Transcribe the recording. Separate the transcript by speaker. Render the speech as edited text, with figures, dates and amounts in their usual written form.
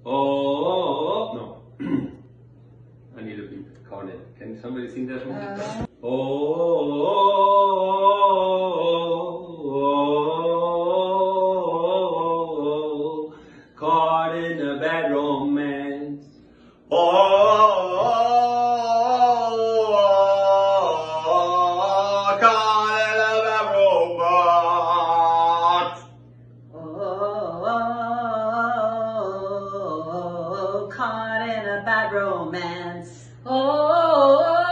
Speaker 1: Oh, no. I need to be cornet. Can somebody sing that one? Oh, caught in a bad romance. Oh, caught in a bad romance.
Speaker 2: Oh, caught in a bad romance. Oh.